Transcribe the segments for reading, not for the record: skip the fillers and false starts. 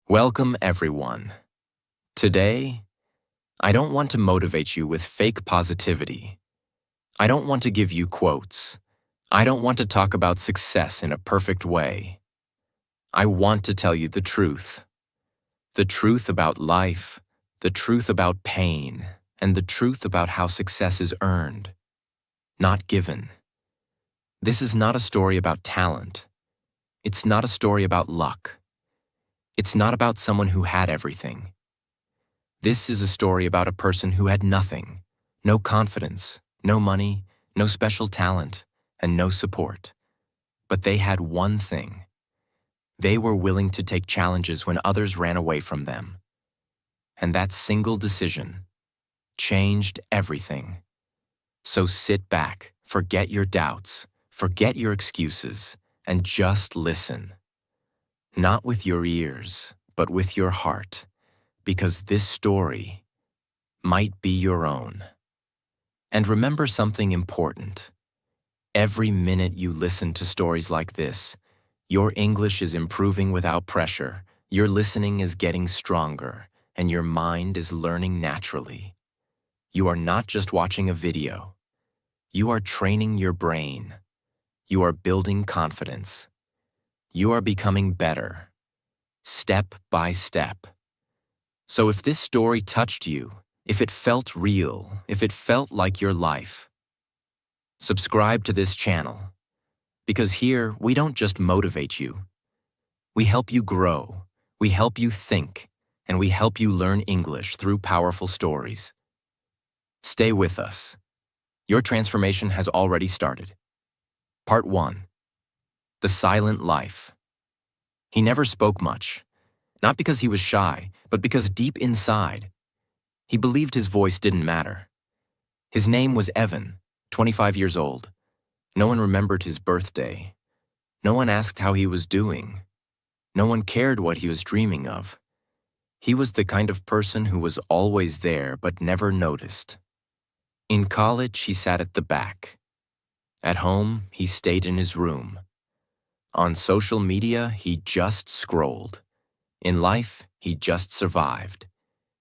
Welcome, everyone. Today, I don't want to motivate you with fake positivity. I don't want to give you quotes. I don't want to talk about success in a perfect way. I want to tell you the truth. The truth about life, the truth about pain, and the truth about how success is earned, not given. This is not a story about talent. It's not a story about luck. It's not about someone who had everything. This is a story about a person who had nothing, no confidence, no money, no special talent, and no support. But they had one thing. They were willing to take challenges when others ran away from them. And that single decision changed everything. So sit back, forget your doubts, forget your excuses, and just listen. Not with your ears, but with your heart, because this story might be your own. And remember something important. Every minute you listen to stories like this, your English is improving without pressure, your listening is getting stronger, and your mind is learning naturally. You are not just watching a video. You are training your brain. You are building confidence. You are becoming better, step by step. So if this story touched you, if it felt real, if it felt like your life, subscribe to this channel. Because here, we don't just motivate you. We help you grow, we help you think, and we help you learn English through powerful stories. Stay with us. Your transformation has already started. Part 1. The Silent Life. He never spoke much, not because he was shy, but because deep inside, he believed his voice didn't matter. His name was Evan, 25 years old. No one remembered his birthday. No one asked how he was doing. No one cared what he was dreaming of. He was the kind of person who was always there but never noticed. In college, he sat at the back. At home, he stayed in his room. On social media, he just scrolled. In life, he just survived.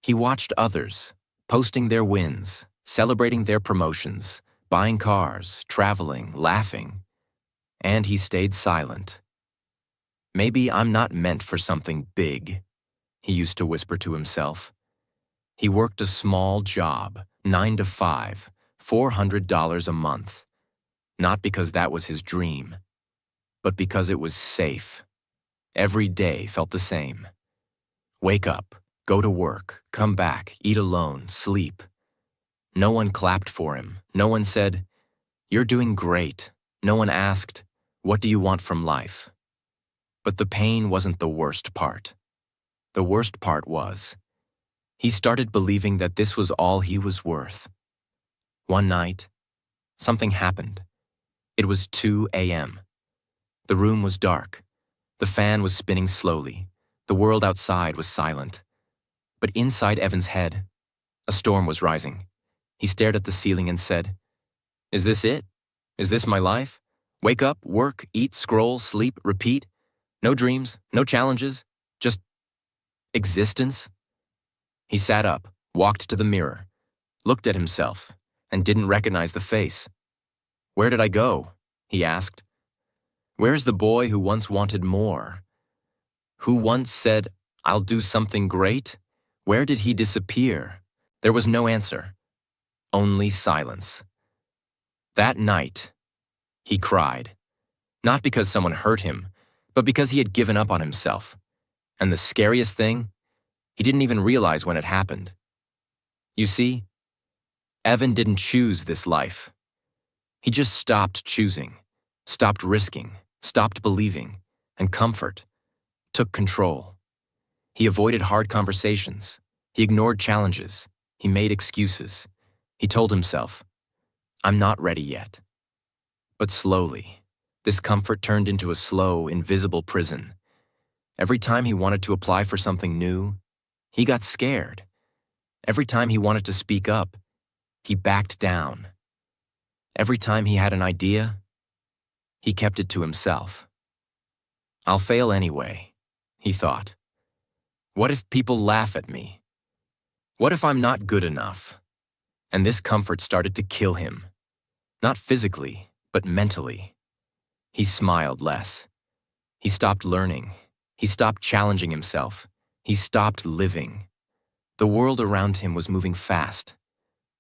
He watched others, posting their wins, celebrating their promotions, buying cars, traveling, laughing. And he stayed silent. Maybe I'm not meant for something big, he used to whisper to himself. He worked a small job, 9 to 5, $400 a month. Not because that was his dream, but because it was safe. Every day felt the same. Wake up, go to work, come back, eat alone, sleep. No one clapped for him. No one said, "You're doing great." No one asked, "What do you want from life?" But the pain wasn't the worst part. The worst part was, he started believing that this was all he was worth. One night, something happened. It was 2 a.m. The room was dark. The fan was spinning slowly. The world outside was silent. But inside Evan's head, a storm was rising. He stared at the ceiling and said, "Is this it? Is this my life? Wake up, work, eat, scroll, sleep, repeat. No dreams, no challenges, just existence?" He sat up, walked to the mirror, looked at himself, and didn't recognize the face. "Where did I go?" he asked. "Where's the boy who once wanted more? Who once said, 'I'll do something great'? Where did he disappear?" There was no answer, only silence. That night, he cried, not because someone hurt him, but because he had given up on himself. And the scariest thing, he didn't even realize when it happened. You see, Evan didn't choose this life. He just stopped choosing, stopped risking, stopped believing, and comfort took control. He avoided hard conversations. He ignored challenges. He made excuses. He told himself, "I'm not ready yet." But slowly, this comfort turned into a slow, invisible prison. Every time he wanted to apply for something new, he got scared. Every time he wanted to speak up, he backed down. Every time he had an idea, he kept it to himself. "I'll fail anyway," he thought. What if people laugh at me? What if I'm not good enough? And this comfort started to kill him. Not physically, but mentally. He smiled less. He stopped learning. He stopped challenging himself. He stopped living. The world around him was moving fast.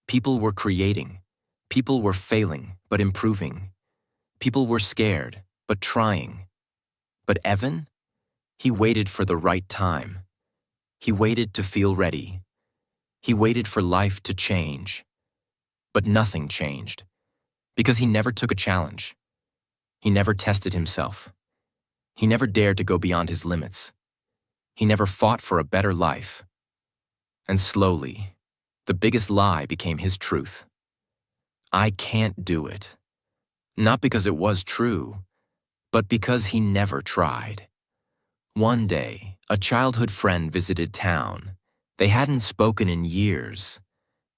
People were creating. People were failing, but improving. People were scared, but trying. But Evan? He waited for the right time. He waited to feel ready. He waited for life to change. But nothing changed, because he never took a challenge. He never tested himself. He never dared to go beyond his limits. He never fought for a better life. And slowly, the biggest lie became his truth. I can't do it. Not because it was true, but because he never tried. One day, a childhood friend visited town. They hadn't spoken in years.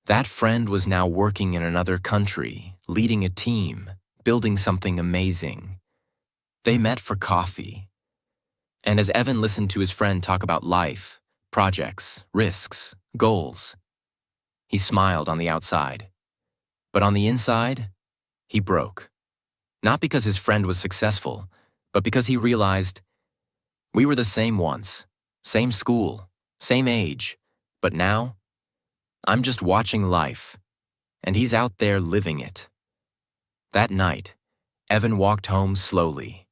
That friend was now working in another country, leading a team, building something amazing. They met for coffee. And as Evan listened to his friend talk about life, projects, risks, goals, he smiled on the outside. But on the inside, he broke. Not because his friend was successful, but because he realized, we were the same once, same school, same age, but now, I'm just watching life, and he's out there living it. That night, Evan walked home slowly.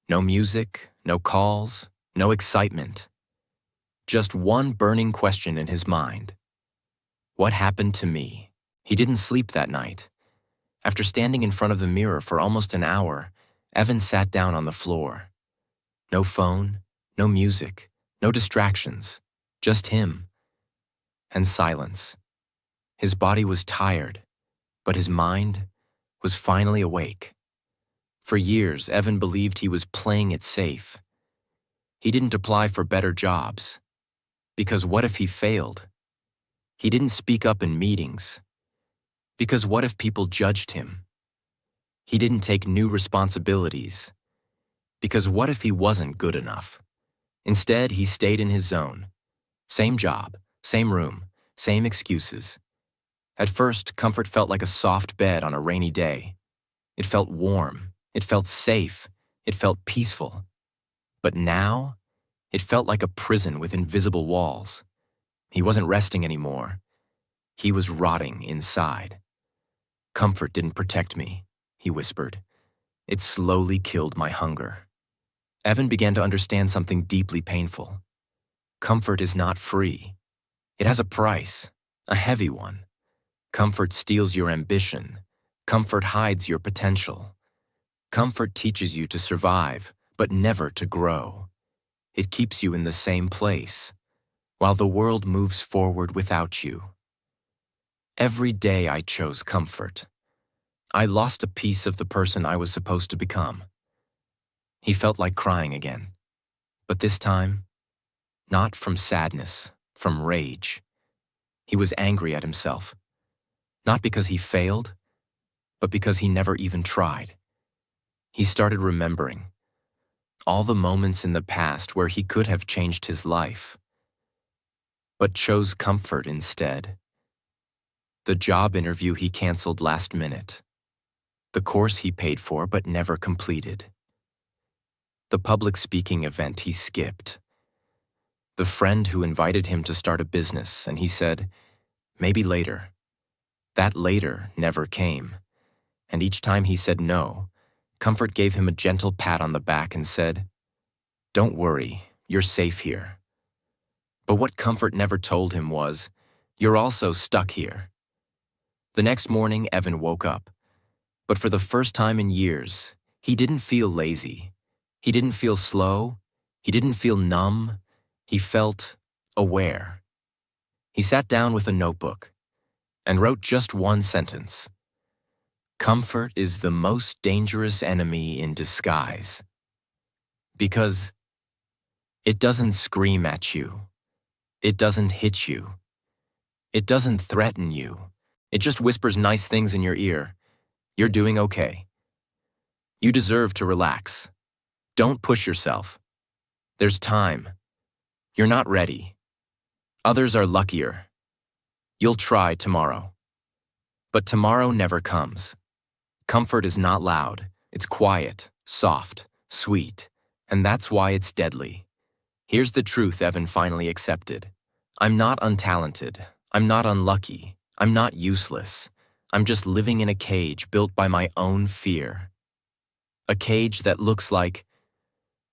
No music, no calls, no excitement. Just one burning question in his mind. What happened to me? He didn't sleep that night. After standing in front of the mirror for almost an hour, Evan sat down on the floor. No phone, no music, no distractions, just him. And silence. His body was tired, but his mind was finally awake. For years, Evan believed he was playing it safe. He didn't apply for better jobs, because what if he failed? He didn't speak up in meetings, because what if people judged him? He didn't take new responsibilities, because what if he wasn't good enough? Instead, he stayed in his zone. Same job, same room, same excuses. At first, comfort felt like a soft bed on a rainy day. It felt warm, it felt safe, it felt peaceful. But now, it felt like a prison with invisible walls. He wasn't resting anymore. He was rotting inside. Comfort didn't protect me, he whispered. It slowly killed my hunger. Evan began to understand something deeply painful. Comfort is not free. It has a price, a heavy one. Comfort steals your ambition. Comfort hides your potential. Comfort teaches you to survive, but never to grow. It keeps you in the same place, while the world moves forward without you. Every day I chose comfort. I lost a piece of the person I was supposed to become. He felt like crying again, but this time, not from sadness, from rage. He was angry at himself, not because he failed, but because he never even tried. He started remembering all the moments in the past where he could have changed his life, but chose comfort instead. The job interview he canceled last minute. The course he paid for but never completed. The public speaking event he skipped. The friend who invited him to start a business and he said, maybe later. That later never came. And each time he said no, comfort gave him a gentle pat on the back and said, don't worry, you're safe here. But what comfort never told him was, you're also stuck here. The next morning, Evan woke up. But for the first time in years, he didn't feel lazy. He didn't feel slow. He didn't feel numb. He felt aware. He sat down with a notebook and wrote just one sentence. Comfort is the most dangerous enemy in disguise. Because it doesn't scream at you. It doesn't hit you. It doesn't threaten you. It just whispers nice things in your ear. You're doing okay. You deserve to relax. Don't push yourself. There's time. You're not ready. Others are luckier. You'll try tomorrow. But tomorrow never comes. Comfort is not loud. It's quiet, soft, sweet, and that's why it's deadly. Here's the truth Evan finally accepted. I'm not untalented. I'm not unlucky. I'm not useless. I'm just living in a cage built by my own fear. A cage that looks like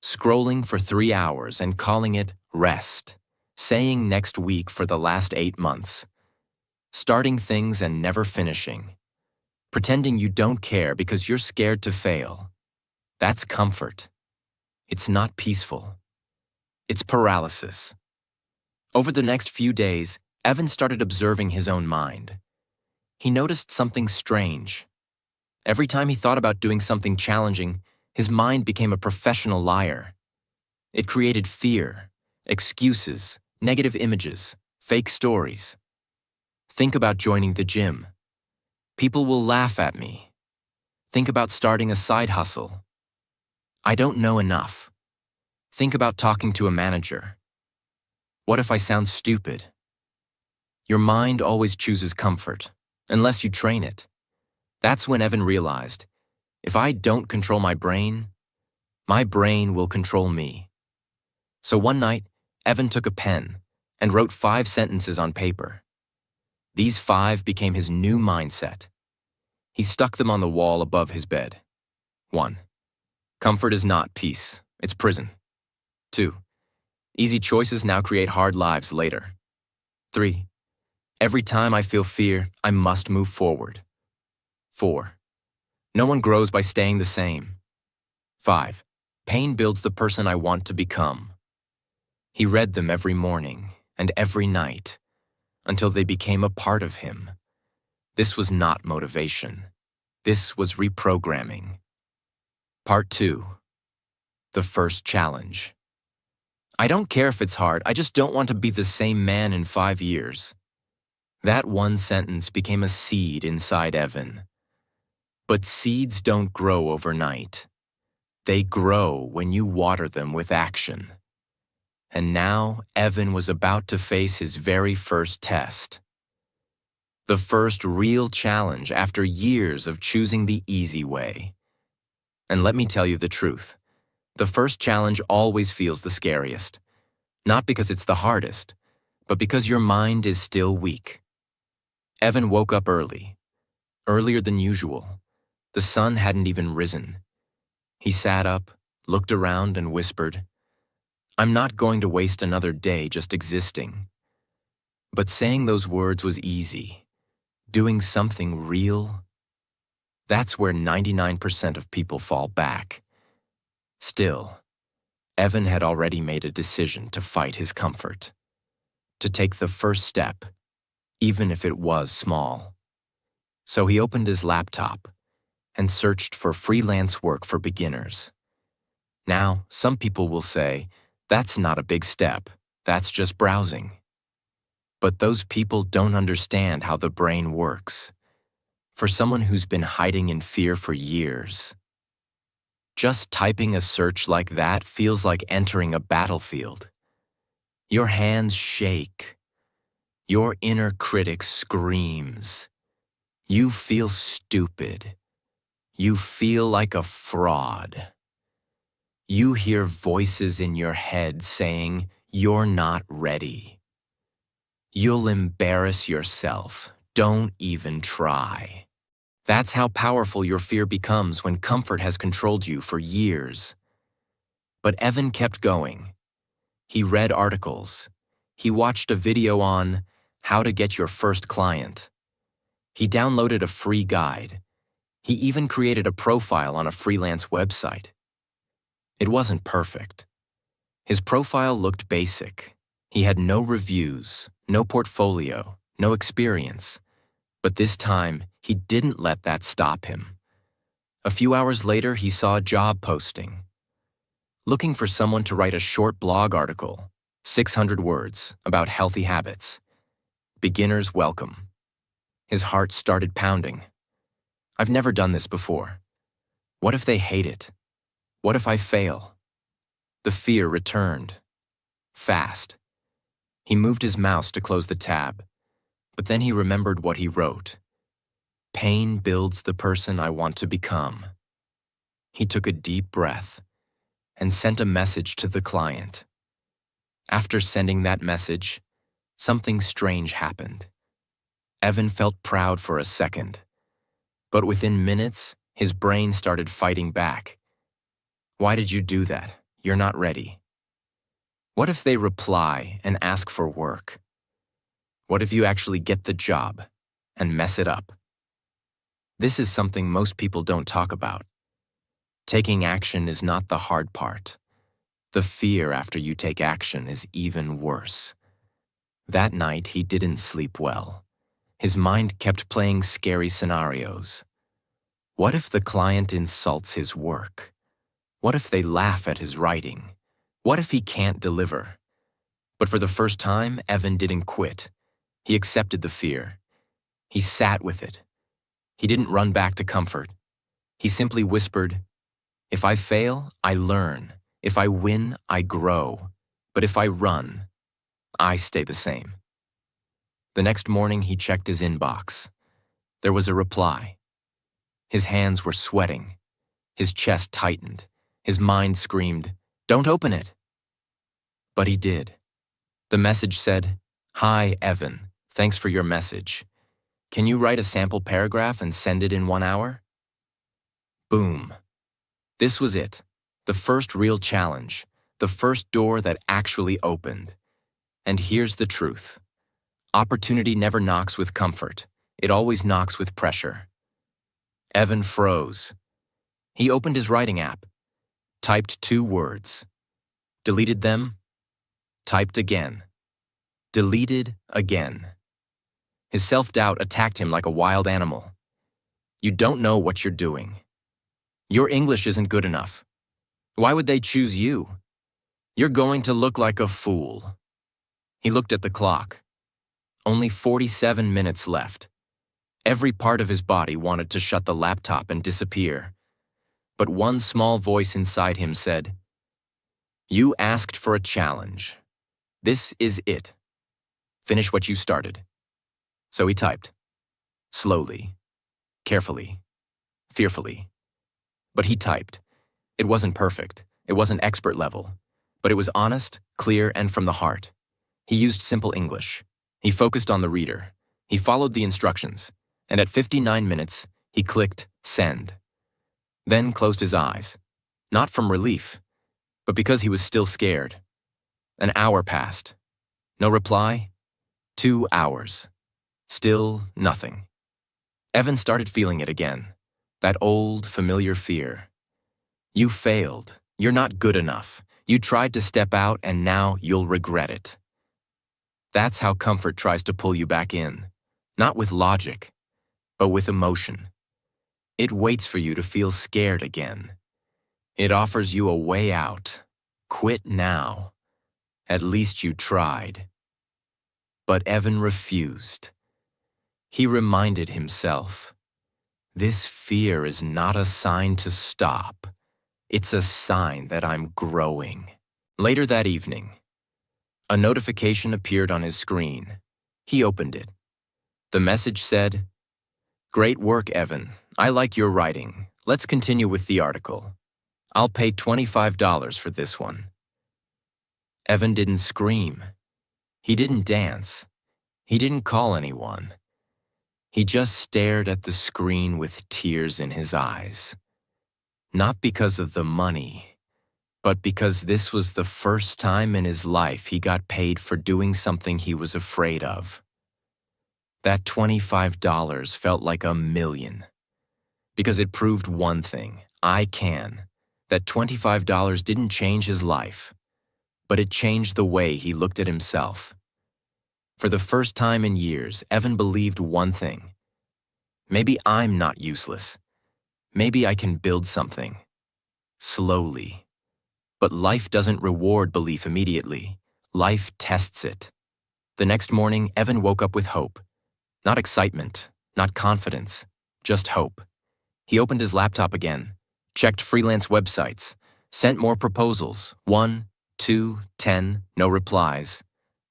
scrolling for 3 hours and calling it rest, saying next week for the last 8 months, starting things and never finishing, pretending you don't care because you're scared to fail. That's comfort. It's not peaceful. It's paralysis. Over the next few days, Evan started observing his own mind. He noticed something strange. Every time he thought about doing something challenging, his mind became a professional liar. It created fear, excuses, negative images, fake stories. Think about joining the gym. People will laugh at me. Think about starting a side hustle. I don't know enough. Think about talking to a manager. What if I sound stupid? Your mind always chooses comfort, unless you train it. That's when Evan realized, if I don't control my brain will control me. So one night, Evan took a pen and wrote 5 sentences on paper. These 5 became his new mindset. He stuck them on the wall above his bed. 1. Comfort is not peace, it's prison. 2. Easy choices now create hard lives later. 3. Every time I feel fear, I must move forward. 4. No one grows by staying the same. 5. Pain builds the person I want to become. He read them every morning and every night until they became a part of him. This was not motivation. This was reprogramming. Part 2. The first challenge. I don't care if it's hard, I just don't want to be the same man in 5 years. That one sentence became a seed inside Evan. But seeds don't grow overnight. They grow when you water them with action. And now Evan was about to face his very first test. The first real challenge after years of choosing the easy way. And let me tell you the truth. The first challenge always feels the scariest. Not because it's the hardest, but because your mind is still weak. Evan woke up early, earlier than usual. The sun hadn't even risen. He sat up, looked around, and whispered, I'm not going to waste another day just existing. But saying those words was easy. Doing something real, that's where 99% of people fall back. Still, Evan had already made a decision to fight his comfort, to take the first step, even if it was small. So he opened his laptop and searched for freelance work for beginners. Now, some people will say, that's not a big step, that's just browsing. But those people don't understand how the brain works. For someone who's been hiding in fear for years, just typing a search like that feels like entering a battlefield. Your hands shake. Your inner critic screams. You feel stupid. You feel like a fraud. You hear voices in your head saying, you're not ready. You'll embarrass yourself. Don't even try. That's how powerful your fear becomes when comfort has controlled you for years. But Evan kept going. He read articles. He watched a video on how to get your first client. He downloaded a free guide. He even created a profile on a freelance website. It wasn't perfect. His profile looked basic. He had no reviews, no portfolio, no experience. But this time, he didn't let that stop him. A few hours later, he saw a job posting. Looking for someone to write a short blog article, 600 words, about healthy habits. Beginners welcome. His heart started pounding. I've never done this before. What if they hate it? What if I fail? The fear returned. fast. He moved his mouse to close the tab, but then he remembered what he wrote. Pain builds the person I want to become. He took a deep breath and sent a message to the client. After sending that message, something strange happened. Evan felt proud for a second, but within minutes, his brain started fighting back. Why did you do that? You're not ready. What if they reply and ask for work? What if you actually get the job and mess it up? This is something most people don't talk about. Taking action is not the hard part. The fear after you take action is even worse. That night, he didn't sleep well. His mind kept playing scary scenarios. What if the client insults his work? What if they laugh at his writing? What if he can't deliver? But for the first time, Evan didn't quit. He accepted the fear. He sat with it. He didn't run back to comfort. He simply whispered, "If I fail, I learn. If I win, I grow. But if I run, I stay the same." The next morning, he checked his inbox. There was a reply. His hands were sweating. His chest tightened. His mind screamed, "Don't open it." But he did. The message said, "Hi, Evan. Thanks for your message. Can you write a sample paragraph and send it in 1 hour?" Boom. This was it. The first real challenge. The first door that actually opened. And here's the truth. Opportunity never knocks with comfort. It always knocks with pressure. Evan froze. He opened his writing app, typed 2 words, deleted them, typed again, deleted again. His self-doubt attacked him like a wild animal. You don't know what you're doing. Your English isn't good enough. Why would they choose you? You're going to look like a fool. He looked at the clock. Only 47 minutes left. Every part of his body wanted to shut the laptop and disappear. But one small voice inside him said, "You asked for a challenge. This is it. Finish what you started." So he typed. Slowly, carefully, fearfully. But he typed. It wasn't perfect. It wasn't expert level. But it was honest, clear, and from the heart. He used simple English. He focused on the reader. He followed the instructions. And at 59 minutes, he clicked send. Then closed his eyes. Not from relief, but because he was still scared. An hour passed. No reply. 2 hours. Still nothing. Evan started feeling it again. That old, familiar fear. You failed. You're not good enough. You tried to step out and now you'll regret it. That's how comfort tries to pull you back in. Not with logic, but with emotion. It waits for you to feel scared again. It offers you a way out. Quit now. At least you tried. But Evan refused. He reminded himself, this fear is not a sign to stop. It's a sign that I'm growing. Later that evening, a notification appeared on his screen. He opened it. The message said, "Great work, Evan. I like your writing. Let's continue with the article. I'll pay $25 for this one." Evan didn't scream. He didn't dance. He didn't call anyone. He just stared at the screen with tears in his eyes. Not because of the money, but because this was the first time in his life he got paid for doing something he was afraid of. That $25 felt like $1 million. Because it proved one thing, I can. That $25 didn't change his life, but it changed the way he looked at himself. For the first time in years, Evan believed one thing. Maybe I'm not useless. Maybe I can build something. Slowly. But life doesn't reward belief immediately. Life tests it. The next morning, Evan woke up with hope. Not excitement, not confidence, just hope. He opened his laptop again, checked freelance websites, sent more proposals, 1, 2, 10, no replies.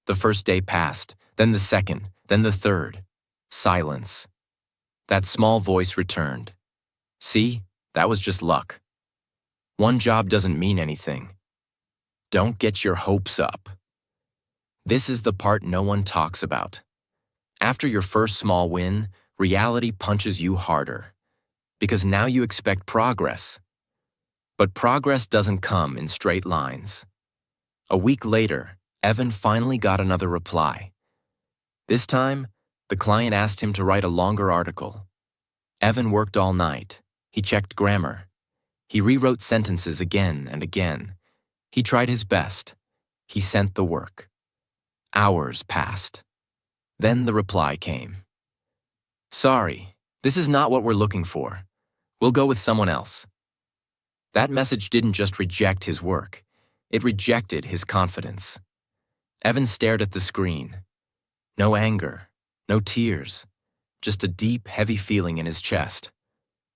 The first day passed, then the second, then the third. Silence. That small voice returned. See, that was just luck. One job doesn't mean anything. Don't get your hopes up. This is the part no one talks about. After your first small win, reality punches you harder. Because now you expect progress. But progress doesn't come in straight lines. A week later, Evan finally got another reply. This time, the client asked him to write a longer article. Evan worked all night. He checked grammar. He rewrote sentences again and again. He tried his best. He sent the work. Hours passed. Then the reply came. Sorry, this is not what we're looking for. We'll go with someone else. That message didn't just reject his work. It rejected his confidence. Evan stared at the screen. No anger, no tears, just a deep, heavy feeling in his chest.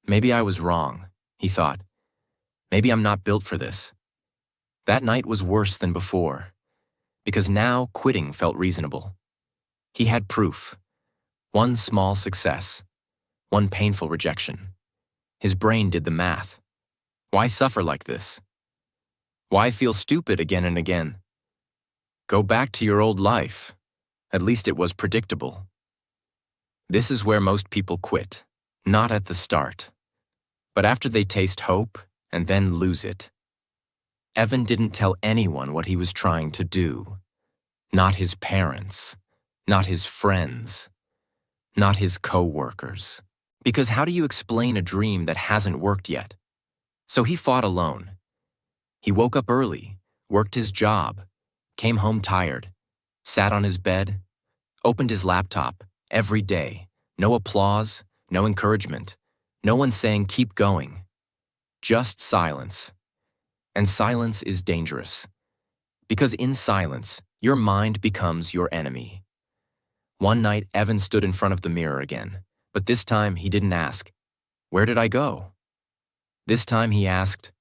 Maybe I was wrong, he thought. Maybe I'm not built for this. That night was worse than before, because now quitting felt reasonable. He had proof. One small success. One painful rejection. His brain did the math. Why suffer like this? Why feel stupid again and again? Go back to your old life. At least it was predictable. This is where most people quit, not at the start, but after they taste hope and then lose it. Evan didn't tell anyone what he was trying to do. Not his parents, not his friends, not his co-workers. Because how do you explain a dream that hasn't worked yet? So he fought alone. He woke up early, worked his job, came home tired, sat on his bed, opened his laptop every day. No applause, no encouragement, no one saying keep going. Just silence. And silence is dangerous. Because in silence, your mind becomes your enemy. One night, Evan stood in front of the mirror again, but this time he didn't ask, "Where did I go?" This time he asked,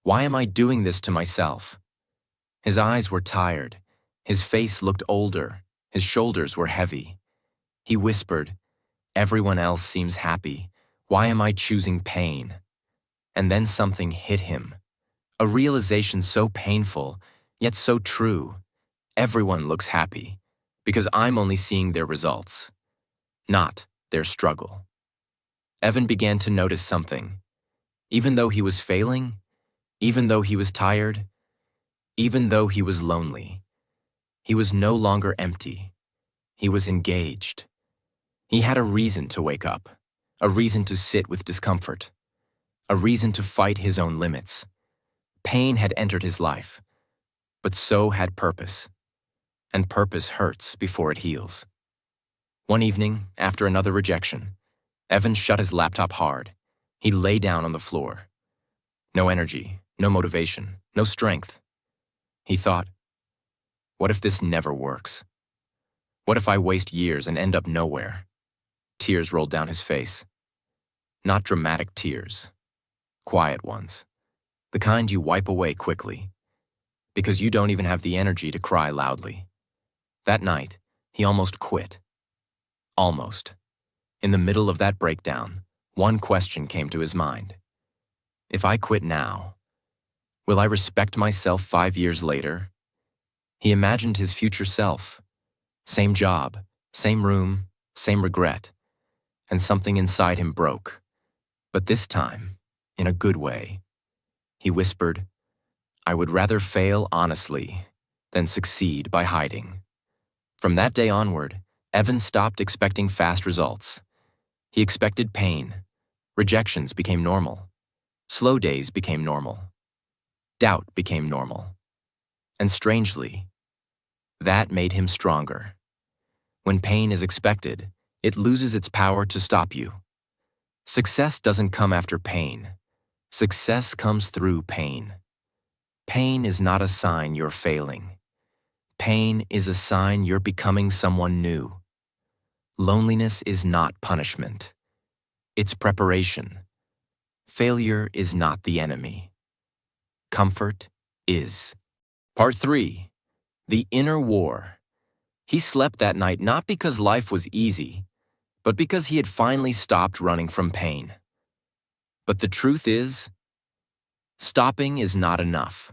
"Why am I doing this to myself?" His eyes were tired. His face looked older. His shoulders were heavy. He whispered, "Everyone else seems happy. Why am I choosing pain?" And then something hit him. A realization so painful, yet so true. Everyone looks happy, because I'm only seeing their results, not their struggle. Evan began to notice something. Even though he was failing, even though he was tired, even though he was lonely, he was no longer empty. He was engaged. He had a reason to wake up, a reason to sit with discomfort, a reason to fight his own limits. Pain had entered his life, but so had purpose. And purpose hurts before it heals. One evening, after another rejection, Evan shut his laptop hard. He lay down on the floor. No energy, no motivation, no strength. He thought, what if this never works? What if I waste years and end up nowhere? Tears rolled down his face. Not dramatic tears, quiet ones. The kind you wipe away quickly, because you don't even have the energy to cry loudly. That night, he almost quit. Almost. In the middle of that breakdown, one question came to his mind. If I quit now, will I respect myself 5 years later? He imagined his future self. Same job, same room, same regret. And something inside him broke. But this time, in a good way. He whispered, I would rather fail honestly than succeed by hiding. From that day onward, Evan stopped expecting fast results. He expected pain. Rejections became normal. Slow days became normal. Doubt became normal. And strangely, that made him stronger. When pain is expected, it loses its power to stop you. Success doesn't come after pain. Success comes through pain. Pain is not a sign you're failing. Pain is a sign you're becoming someone new. Loneliness is not punishment. It's preparation. Failure is not the enemy. Comfort is. Part 3. The Inner War. He slept that night not because life was easy, but because he had finally stopped running from pain. But the truth is, stopping is not enough.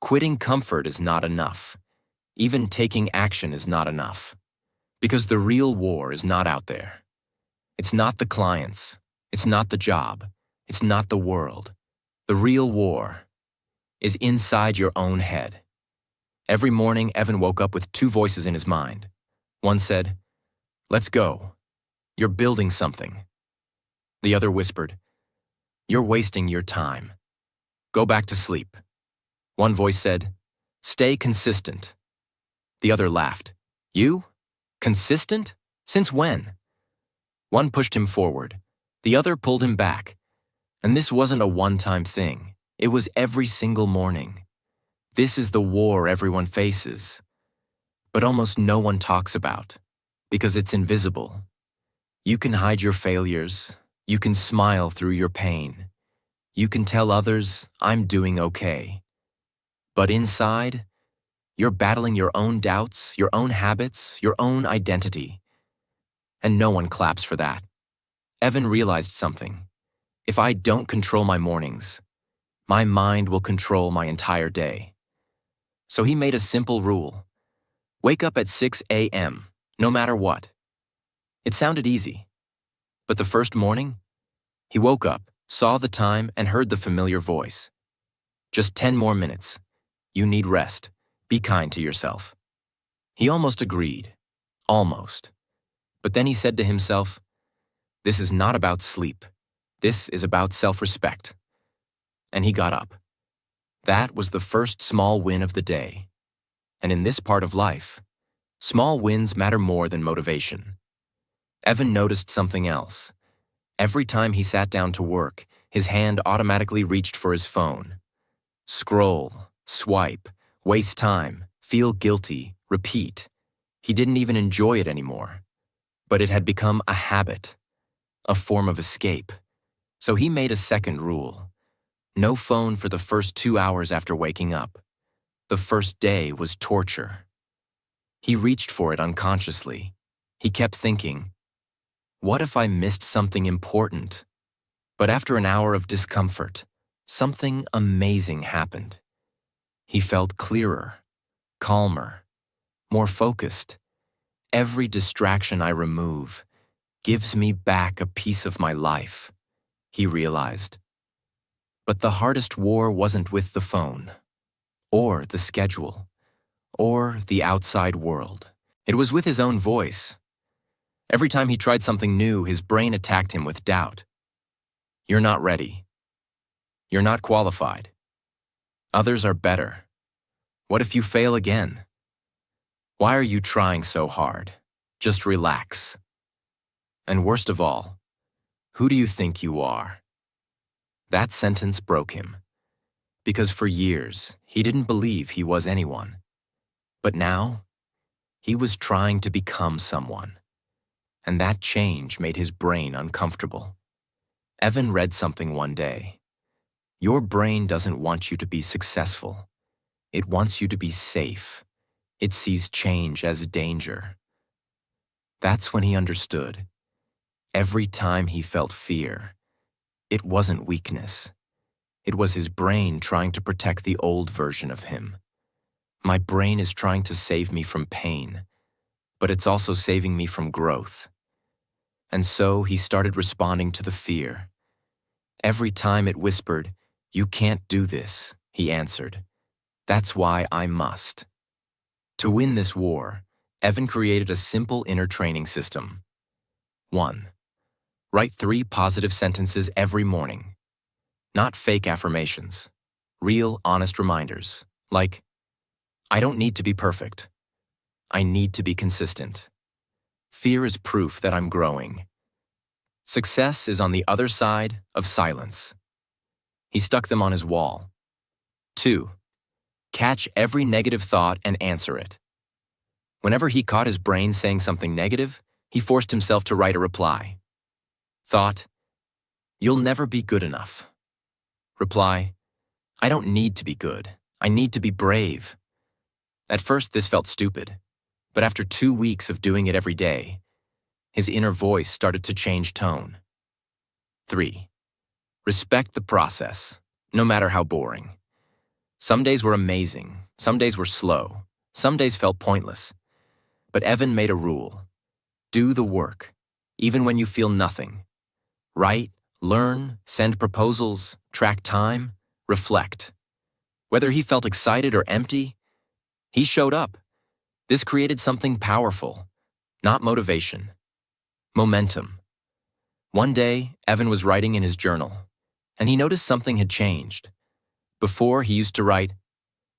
Quitting comfort is not enough. Even taking action is not enough. Because the real war is not out there. It's not the clients. It's not the job. It's not the world. The real war is inside your own head. Every morning, Evan woke up with two voices in his mind. One said, "Let's go. You're building something." The other whispered, "You're wasting your time. Go back to sleep." One voice said, "Stay consistent." The other laughed. "You? Consistent? Since when?" One pushed him forward. The other pulled him back. And this wasn't a one-time thing. It was every single morning. This is the war everyone faces, but almost no one talks about, because it's invisible. You can hide your failures. You can smile through your pain. You can tell others, "I'm doing okay." But inside, you're battling your own doubts, your own habits, your own identity. And no one claps for that. Evan realized something. If I don't control my mornings, my mind will control my entire day. So he made a simple rule. Wake up at 6 a.m., no matter what. It sounded easy. But the first morning, he woke up, saw the time, and heard the familiar voice. "Just 10 more minutes. You need rest. Be kind to yourself." He almost agreed. Almost. But then he said to himself, "This is not about sleep. This is about self-respect." And he got up. That was the first small win of the day. And in this part of life, small wins matter more than motivation. Evan noticed something else. Every time he sat down to work, his hand automatically reached for his phone. Scroll, swipe, waste time, feel guilty, repeat. He didn't even enjoy it anymore. But it had become a habit, a form of escape. So he made a second rule. No phone for the first 2 hours after waking up. The first day was torture. He reached for it unconsciously. He kept thinking, what if I missed something important? But after an hour of discomfort, something amazing happened. He felt clearer, calmer, more focused. Every distraction I remove gives me back a piece of my life, he realized. But the hardest war wasn't with the phone, or the schedule, or the outside world. It was with his own voice. Every time he tried something new, his brain attacked him with doubt. You're not ready. You're not qualified. Others are better. What if you fail again? Why are you trying so hard? Just relax. And worst of all, who do you think you are? That sentence broke him, because for years he didn't believe he was anyone. But now, he was trying to become someone, and that change made his brain uncomfortable. Evan read something one day. Your brain doesn't want you to be successful. It wants you to be safe. It sees change as danger. That's when he understood. Every time he felt fear, it wasn't weakness. It was his brain trying to protect the old version of him. My brain is trying to save me from pain, but it's also saving me from growth. And so he started responding to the fear. Every time it whispered, "You can't do this," he answered, "That's why I must." To win this war, Evan created a simple inner training system. 1. Write 3 positive sentences every morning. Not fake affirmations. Real, honest reminders, like, I don't need to be perfect. I need to be consistent. Fear is proof that I'm growing. Success is on the other side of silence. He stuck them on his wall. 2. Catch every negative thought and answer it. Whenever he caught his brain saying something negative, he forced himself to write a reply. Thought, you'll never be good enough. Reply, I don't need to be good. I need to be brave. At first, this felt stupid, but after 2 weeks of doing it every day, his inner voice started to change tone. 3. Respect the process, no matter how boring. Some days were amazing, some days were slow, some days felt pointless. But Evan made a rule. Do the work, even when you feel nothing. Write, learn, send proposals, track time, reflect. Whether he felt excited or empty, he showed up. This created something powerful, not motivation, momentum. One day, Evan was writing in his journal, and he noticed something had changed. Before, he used to write,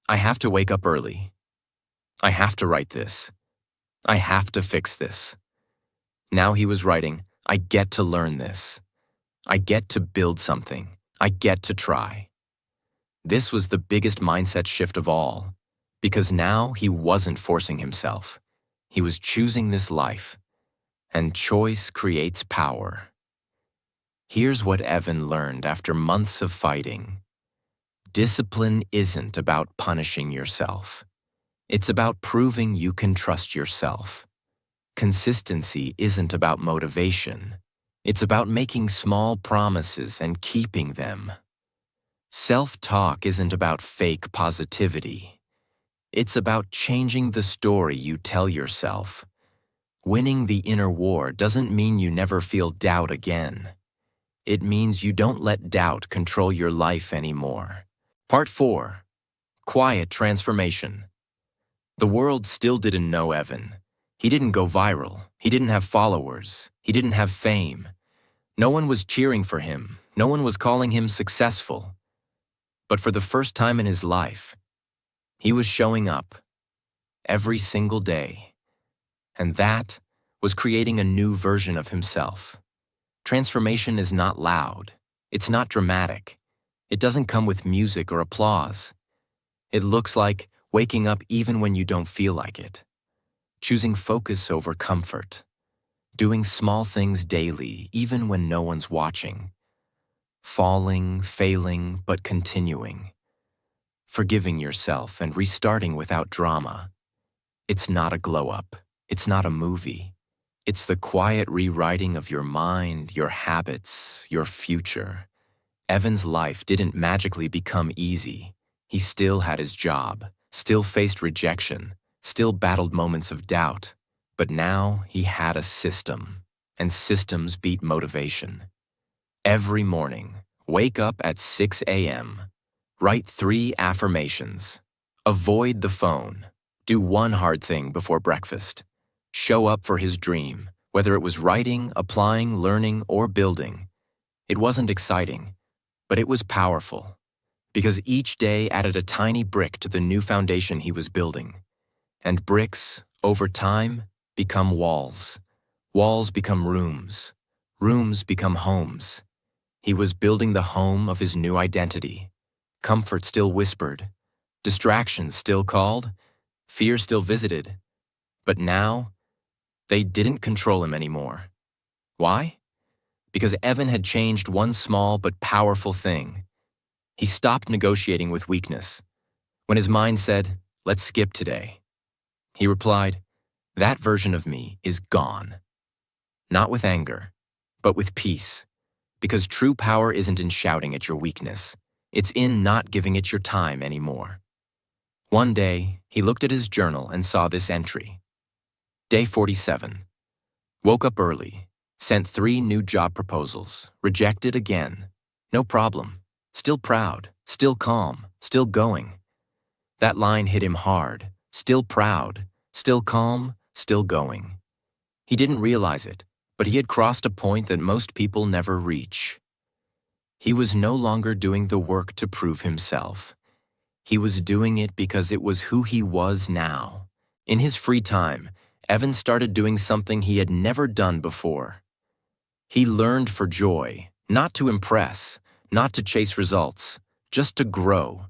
"I have to wake up early. I have to write this. I have to fix this." Now he was writing, "I get to learn this. I get to build something. I get to try." This was the biggest mindset shift of all, because now he wasn't forcing himself. He was choosing this life, and choice creates power. Here's what Evan learned after months of fighting. Discipline isn't about punishing yourself. It's about proving you can trust yourself. Consistency isn't about motivation. It's about making small promises and keeping them. Self-talk isn't about fake positivity. It's about changing the story you tell yourself. Winning the inner war doesn't mean you never feel doubt again. It means you don't let doubt control your life anymore. Part 4. Quiet transformation. The world still didn't know Evan. He didn't go viral. He didn't have followers. He didn't have fame. No one was cheering for him. No one was calling him successful. But for the first time in his life, he was showing up every single day. And that was creating a new version of himself. Transformation is not loud. It's not dramatic. It doesn't come with music or applause. It looks like waking up even when you don't feel like it. Choosing focus over comfort. Doing small things daily, even when no one's watching. Falling, failing, but continuing. Forgiving yourself and restarting without drama. It's not a glow-up. It's not a movie. It's the quiet rewriting of your mind, your habits, your future. Evan's life didn't magically become easy. He still had his job, still faced rejection, still battled moments of doubt. But now he had a system, and systems beat motivation. Every morning, wake up at 6 a.m. Write 3 affirmations. Avoid the phone. Do one hard thing before breakfast. Show up for his dream, whether it was writing, applying, learning, or building. It wasn't exciting, but it was powerful, because each day added a tiny brick to the new foundation he was building. And bricks, over time, become walls. Walls become rooms. Rooms become homes. He was building the home of his new identity. Comfort still whispered. Distractions still called. Fear still visited. But now, they didn't control him anymore. Why? Because Evan had changed one small but powerful thing. He stopped negotiating with weakness. When his mind said, "Let's skip today," he replied, "That version of me is gone." Not with anger, but with peace. Because true power isn't in shouting at your weakness. It's in not giving it your time anymore. One day, he looked at his journal and saw this entry. Day 47. Woke up early. Sent 3 new job proposals. Rejected again. No problem. Still proud. Still calm. Still going. That line hit him hard. Still proud. Still calm. Still going. He didn't realize it, but he had crossed a point that most people never reach. He was no longer doing the work to prove himself. He was doing it because it was who he was now. In his free time, Evan started doing something he had never done before. He learned for joy, not to impress, not to chase results, just to grow.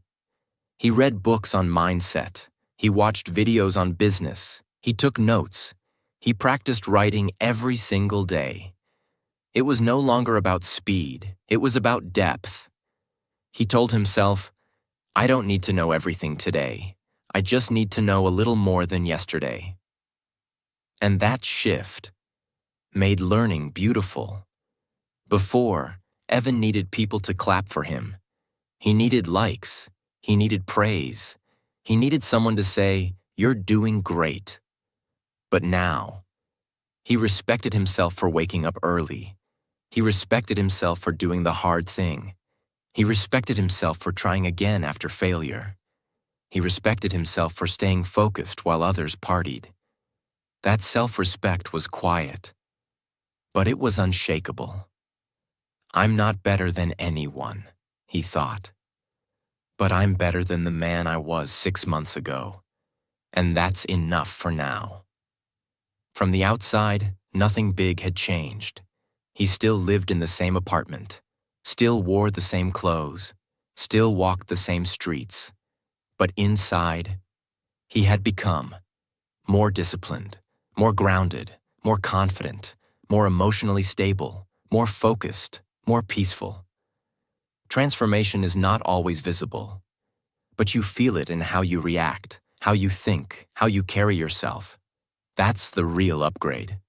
He read books on mindset. He watched videos on business. He took notes. He practiced writing every single day. It was no longer about speed. It was about depth. He told himself, I don't need to know everything today. I just need to know a little more than yesterday. And that shift made learning beautiful. Before, Evan needed people to clap for him. He needed likes. He needed praise. He needed someone to say, "You're doing great." But now, he respected himself for waking up early. He respected himself for doing the hard thing. He respected himself for trying again after failure. He respected himself for staying focused while others partied. That self-respect was quiet, but it was unshakable. I'm not better than anyone, he thought. But I'm better than the man I was 6 months ago, and that's enough for now. From the outside, nothing big had changed. He still lived in the same apartment, still wore the same clothes, still walked the same streets. But inside, he had become more disciplined, more grounded, more confident, more emotionally stable, more focused, more peaceful. Transformation is not always visible, but you feel it in how you react, how you think, how you carry yourself. That's the real upgrade.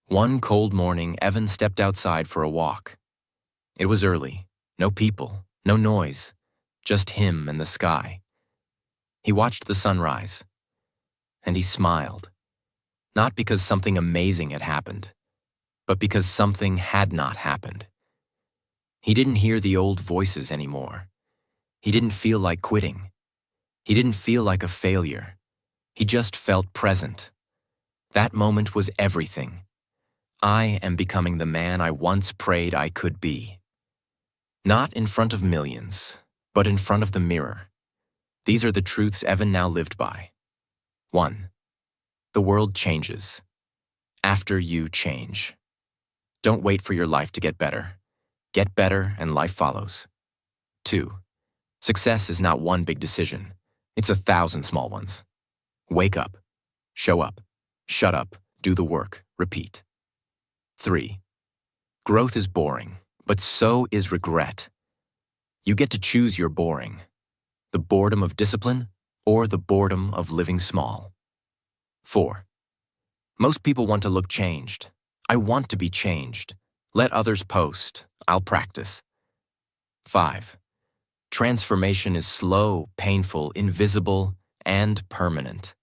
One cold morning, Evan stepped outside for a walk. It was early, no people, no noise, just him and the sky. He watched the sunrise, and he smiled, not because something amazing had happened, but because something had not happened. He didn't hear the old voices anymore. He didn't feel like quitting. He didn't feel like a failure. He just felt present. That moment was everything. I am becoming the man I once prayed I could be. Not in front of millions, but in front of the mirror. These are the truths Evan now lived by. 1. The world changes after you change. Don't wait for your life to get better. Get better and life follows. 2. Success is not one big decision. It's 1,000 small ones. Wake up, show up, shut up, do the work, repeat. 3. Growth is boring, but so is regret. You get to choose your boring. The boredom of discipline or the boredom of living small. 4. Most people want to look changed. I want to be changed. Let others post. I'll practice. 5. Transformation is slow, painful, invisible, and permanent.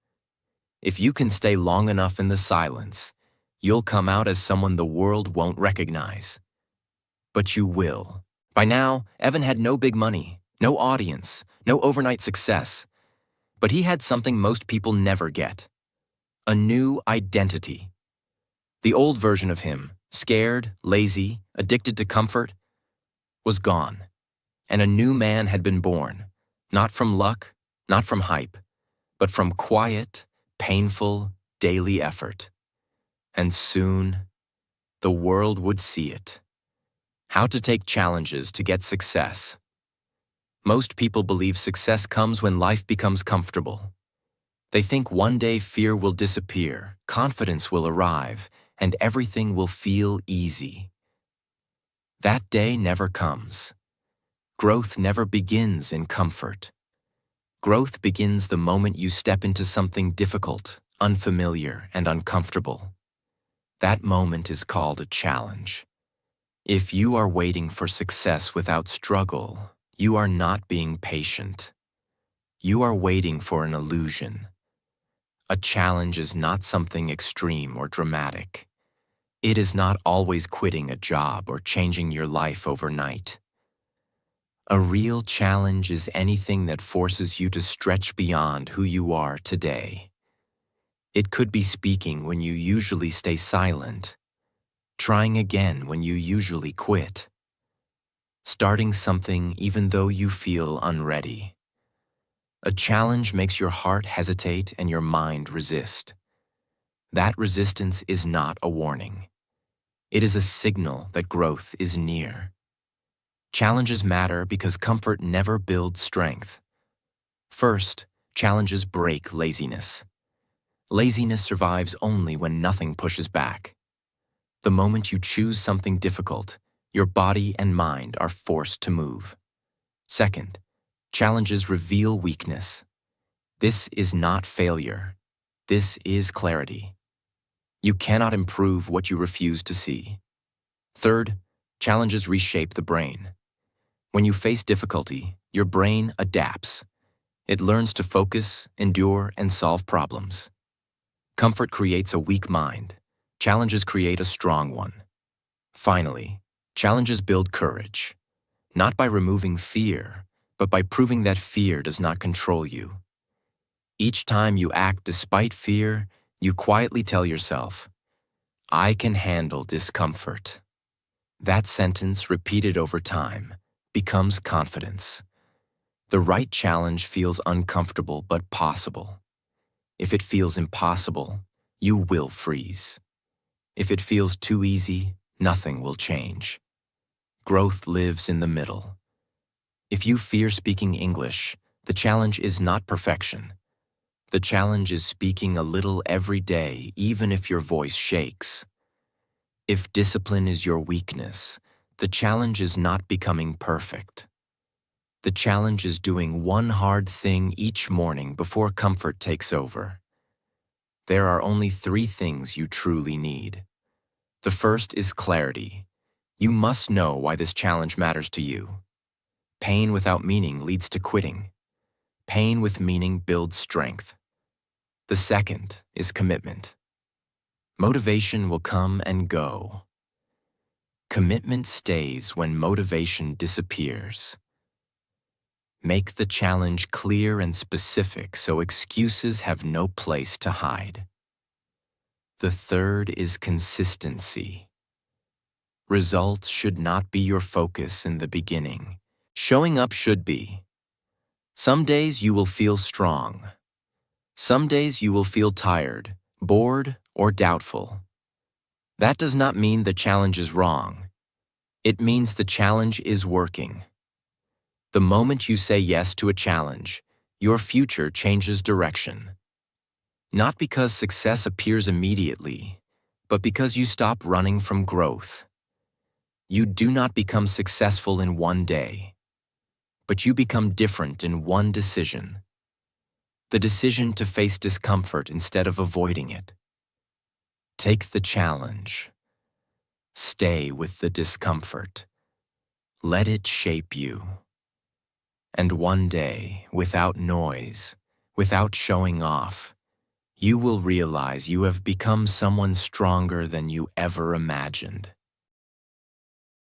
If you can stay long enough in the silence, you'll come out as someone the world won't recognize. But you will. By now, Evan had no big money, no audience, no overnight success. But he had something most people never get: a new identity. The old version of him, scared, lazy, addicted to comfort, was gone. And a new man had been born, not from luck, not from hype, but from quiet, painful, daily effort. And soon, the world would see it. How to take challenges to get success. Most people believe success comes when life becomes comfortable. They think one day fear will disappear, confidence will arrive, and everything will feel easy. That day never comes. Growth never begins in comfort. Growth begins the moment you step into something difficult, unfamiliar, and uncomfortable. That moment is called a challenge. If you are waiting for success without struggle, you are not being patient. You are waiting for an illusion. A challenge is not something extreme or dramatic. It is not always quitting a job or changing your life overnight. A real challenge is anything that forces you to stretch beyond who you are today. It could be speaking when you usually stay silent, trying again when you usually quit, starting something even though you feel unready. A challenge makes your heart hesitate and your mind resist. That resistance is not a warning. It is a signal that growth is near. Challenges matter because comfort never builds strength. First, challenges break laziness. Laziness survives only when nothing pushes back. The moment you choose something difficult, your body and mind are forced to move. Second, Challenges reveal weakness. This is not failure. This is clarity. You cannot improve what you refuse to see. Third, challenges reshape the brain. When you face difficulty, your brain adapts. It learns to focus, endure, and solve problems. Comfort creates a weak mind. Challenges create a strong one. Finally, challenges build courage, not by removing fear, but by proving that fear does not control you. Each time you act despite fear, you quietly tell yourself, "I can handle discomfort." That sentence, repeated over time, becomes confidence. The right challenge feels uncomfortable but possible. If it feels impossible, you will freeze. If it feels too easy, nothing will change. Growth lives in the middle. If you fear speaking English, the challenge is not perfection. The challenge is speaking a little every day, even if your voice shakes. If discipline is your weakness, the challenge is not becoming perfect. The challenge is doing one hard thing each morning before comfort takes over. There are only 3 things you truly need. The first is clarity. You must know why this challenge matters to you. Pain without meaning leads to quitting. Pain with meaning builds strength. The second is commitment. Motivation will come and go. Commitment stays when motivation disappears. Make the challenge clear and specific so excuses have no place to hide. The third is consistency. Results should not be your focus in the beginning. Showing up should be. Some days you will feel strong. Some days you will feel tired, bored, or doubtful. That does not mean the challenge is wrong. It means the challenge is working. The moment you say yes to a challenge, your future changes direction. Not because success appears immediately, but because you stop running from growth. You do not become successful in one day, but you become different in one decision. The decision to face discomfort instead of avoiding it. Take the challenge. Stay with the discomfort. Let it shape you. And one day, without noise, without showing off, you will realize you have become someone stronger than you ever imagined.